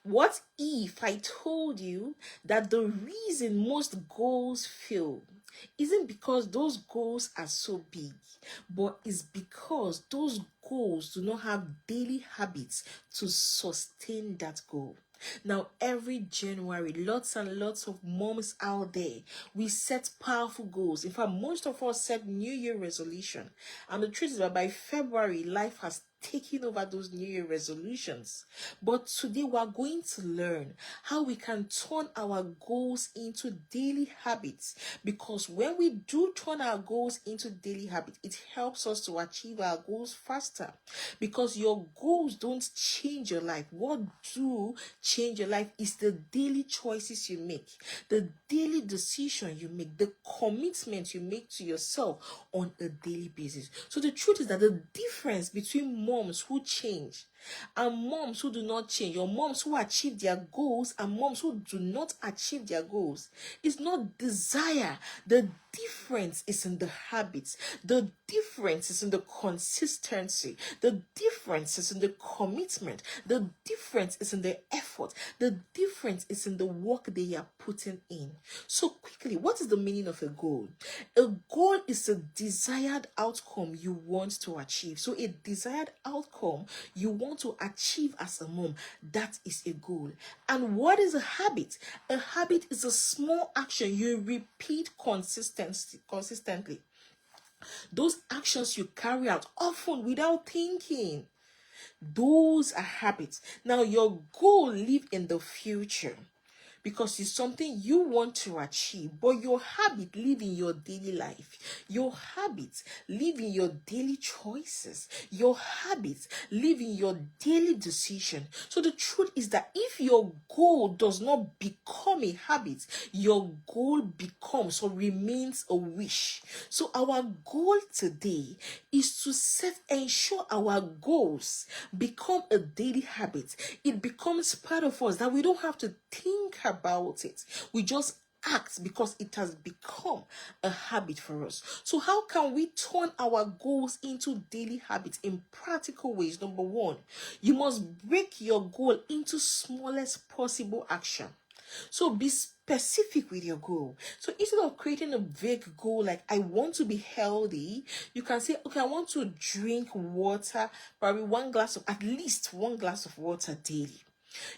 What if I told you that the reason most goals fail isn't because those goals are so big, but is because those goals do not have daily habits to sustain that goal? Now, every January, lots and lots of moms out there, we set powerful goals. In fact, most of us set New Year resolution. And the truth is that by February, life has taken over those New Year resolutions. But today we are going to learn how we can turn our goals into daily habits. Because when we do turn our goals into daily habits, it helps us to achieve our goals faster. Because your goals don't change your life. What do change your life is the daily choices you make, the daily decision you make, the commitment you make to yourself on a daily basis. So the truth is that the difference between moms who change and moms who do not change, or moms who achieve their goals and moms who do not achieve their goals, is not desire. The difference is in the habits. The difference is in the consistency. The difference is in the commitment. The difference is in the effort. The difference is in the work they are putting in. So quickly, what is the meaning of a goal? A goal is a desired outcome you want to achieve. So a desired outcome you want to achieve as a mom, that is a goal. And what is a habit? A habit is a small action you repeat consistently. Those actions you carry out often without thinking. Those are habits. Now your goal live in the future, because it's something you want to achieve, but your habit live in your daily life. Your habits live in your daily choices. Your habits live in your daily decision. So the truth is that if your goal does not become a habit, your goal becomes or remains a wish. So our goal today is to ensure our goals become a daily habit. It becomes part of us, that we don't have to think about it. We just act because it has become a habit for us. So how can we turn our goals into daily habits in practical ways? Number one, you must break your goal into smallest possible action. So be specific with your goal. So instead of creating a vague goal like I want to be healthy, you can say, okay, I want to drink water, probably at least one glass of water daily.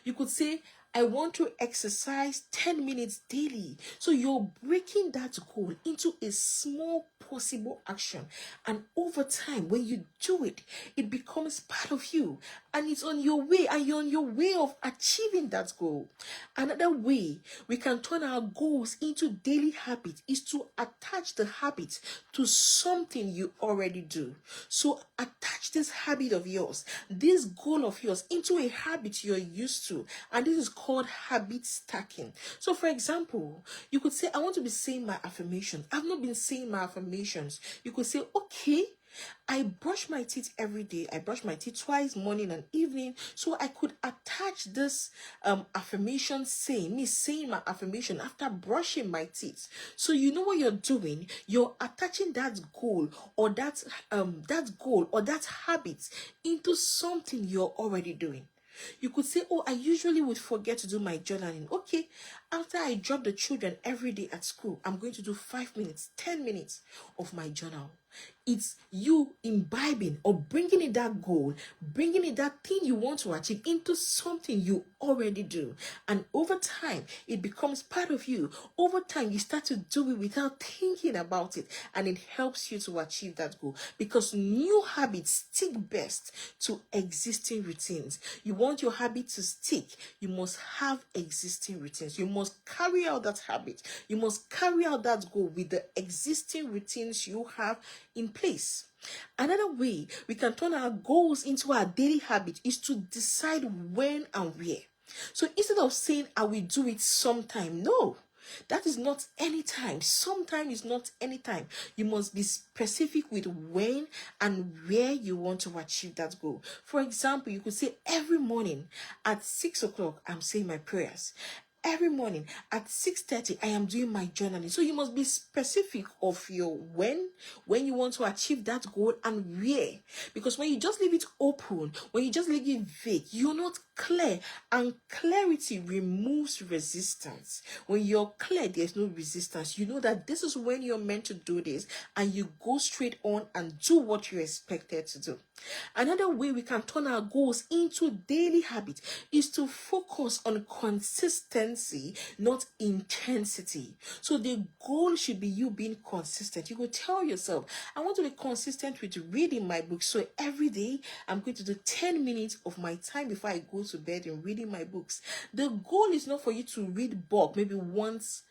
You could say, I want to exercise 10 minutes daily. So you're breaking that goal into a small possible action. And over time, when you do it, it becomes part of you. And it's on your way, and you're on your way of achieving that goal. Another way we can turn our goals into daily habits is to attach the habit to something you already do. So attach this habit of yours, this goal of yours, into a habit you're used to. And this is called habit stacking. So for example, you could say, I want to be saying my affirmations. I've not been saying my affirmations. You could say, okay, I brush my teeth every day. I brush my teeth twice, morning and evening. So I could attach this affirmation saying my affirmation after brushing my teeth. So you know what you're doing? You're attaching that goal or that habit into something you're already doing. You could say, oh, I usually would forget to do my journaling. Okay, after I drop the children every day at school, I'm going to do 5 minutes, 10 minutes of my journal. It's you imbibing or bringing in that goal, bringing in that thing you want to achieve into something you already do. And over time, it becomes part of you. Over time, you start to do it without thinking about it. And it helps you to achieve that goal. Because new habits stick best to existing routines. You want your habit to stick, you must have existing routines. You must carry out that habit. You must carry out that goal with the existing routines you have in place. Another way we can turn our goals into our daily habit is to decide when and where. So instead of saying, I will do it sometime, no, that is not anytime. Sometime is not anytime. You must be specific with when and where you want to achieve that goal. For example, you could say every morning at 6 o'clock, I'm saying my prayers. Every morning at 6:30, I am doing my journaling. So you must be specific of your when you want to achieve that goal and where. Because when you just leave it open, when you just leave it vague, you're not clear, and clarity removes resistance. When you're clear, there's no resistance. You know that this is when you're meant to do this, and you go straight on and do what you're expected to do. Another way we can turn our goals into daily habits is to focus on consistency, not intensity. So the goal should be you being consistent. You will tell yourself, I want to be consistent with reading my books. So every day I'm going to do 10 minutes of my time before I go to bed in reading my books. The goal is not for you to read book maybe once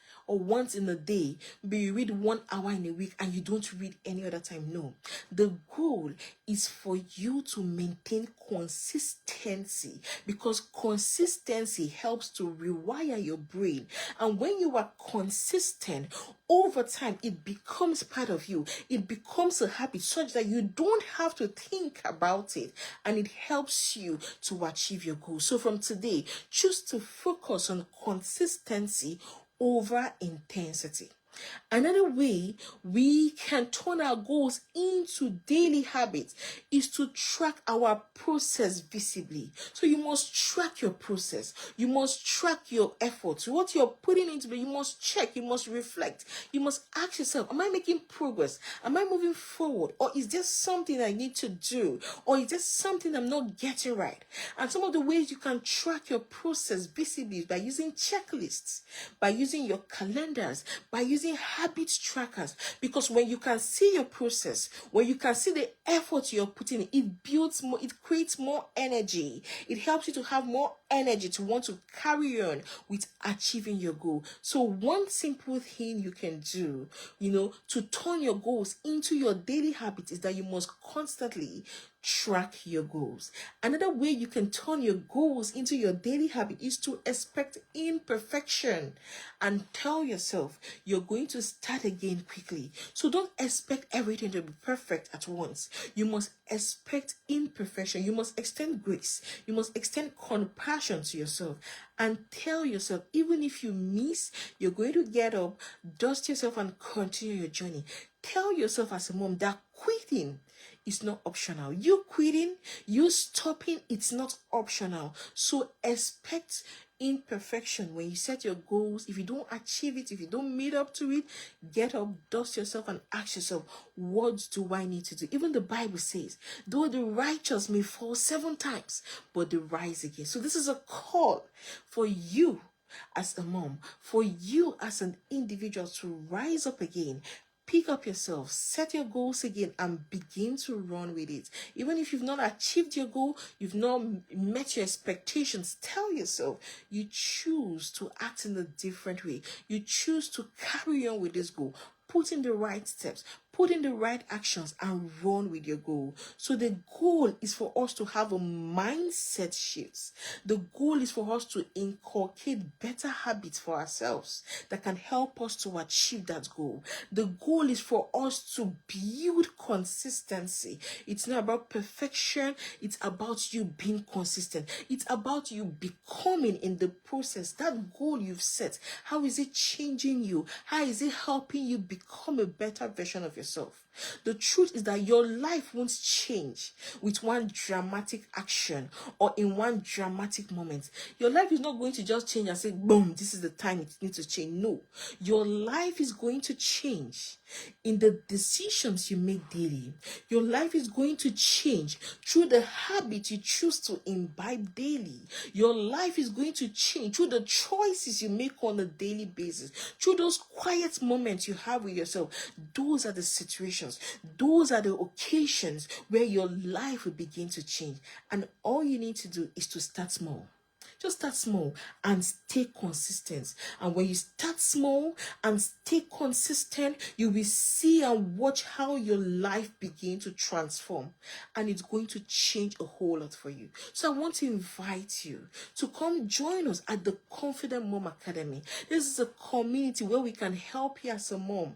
in a day, but you read 1 hour in a week and you don't read any other time. No, the goal is for you to maintain consistency, because consistency helps to rewire your brain. And when you are consistent over time, it becomes part of you. It becomes a habit such that you don't have to think about it, and it helps you to achieve your goal. So from today, choose to focus on consistency over intensity. Another way we can turn our goals into daily habits is to track our process visibly. So you must track your process. You must track your efforts. What you're putting into it, you must check, you must reflect. You must ask yourself, am I making progress? Am I moving forward? Or is there something I need to do? Or is there something I'm not getting right? And some of the ways you can track your process visibly is by using checklists, by using your calendars, by using habit trackers. Because when you can see your process, when you can see the effort you're putting in, it builds more, it creates more energy. It helps you to have more energy to want to carry on with achieving your goal. So one simple thing you can do, to turn your goals into your daily habit is that you must constantly track your goals. Another way you can turn your goals into your daily habit is to expect imperfection and tell yourself you're going to start again quickly. So don't expect everything to be perfect at once. You must expect imperfection. You must extend grace. You must extend compassion to yourself and tell yourself, even if you miss, you're going to get up, dust yourself, and continue your journey. Tell yourself as a mom that quitting is not optional. You quitting, you stopping, it's not optional. So expect imperfection when you set your goals. If you don't achieve it, if you don't meet up to it, get up, dust yourself, and ask yourself, what do I need to do? Even the Bible says, though the righteous may fall 7 times, but they rise again. So this is a call for you as a mom, for you as an individual to rise up again. Pick up yourself, set your goals again, and begin to run with it. Even if you've not achieved your goal, you've not met your expectations, tell yourself you choose to act in a different way. You choose to carry on with this goal. Put in the right steps, put in the right actions, and run with your goal. So the goal is for us to have a mindset shift. The goal is for us to inculcate better habits for ourselves that can help us to achieve that goal. The goal is for us to build consistency. It's not about perfection. It's about you being consistent. It's about you becoming in the process. That goal you've set, how is it changing you? How is it helping you become a better version of yourself? The truth is that your life won't change with one dramatic action or in one dramatic moment. Your life is not going to just change and say, boom, this is the time it needs to change. No, your life is going to change in the decisions you make daily. Your life is going to change through the habit you choose to imbibe daily. Your life is going to change through the choices you make on a daily basis, through those quiet moments you have with yourself. Those are the situations, those are the occasions where your life will begin to change. And all you need to do is to start small. Just start small and stay consistent. And when you start small and stay consistent, you will see and watch how your life begin to transform. And it's going to change a whole lot for you. So I want to invite you to come join us at the Confident Mom Academy. This is a community where we can help you as a mom,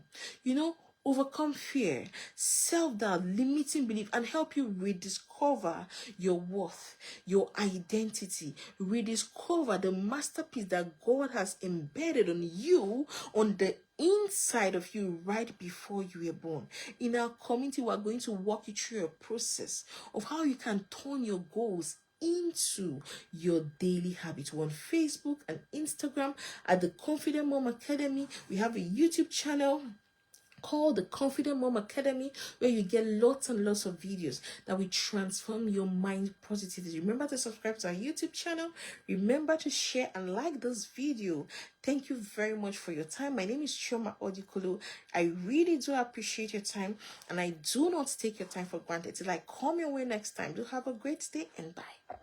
overcome fear, self-doubt, limiting belief, and help you rediscover your worth, your identity, rediscover the masterpiece that God has embedded on you, on the inside of you right before you were born. In our community, we are going to walk you through a process of how you can turn your goals into your daily habit. We're on Facebook and Instagram at the Confident Mom Academy. We have a YouTube channel called the Confident Mom Academy, where you get lots and lots of videos that will transform your mind positively. Remember to subscribe to our YouTube channel. Remember to share and like this video. Thank you very much for your time. My name is Chioma Odikulu. I really do appreciate your time, and I do not take your time for granted. Till I come your way next time, do have a great day, and bye.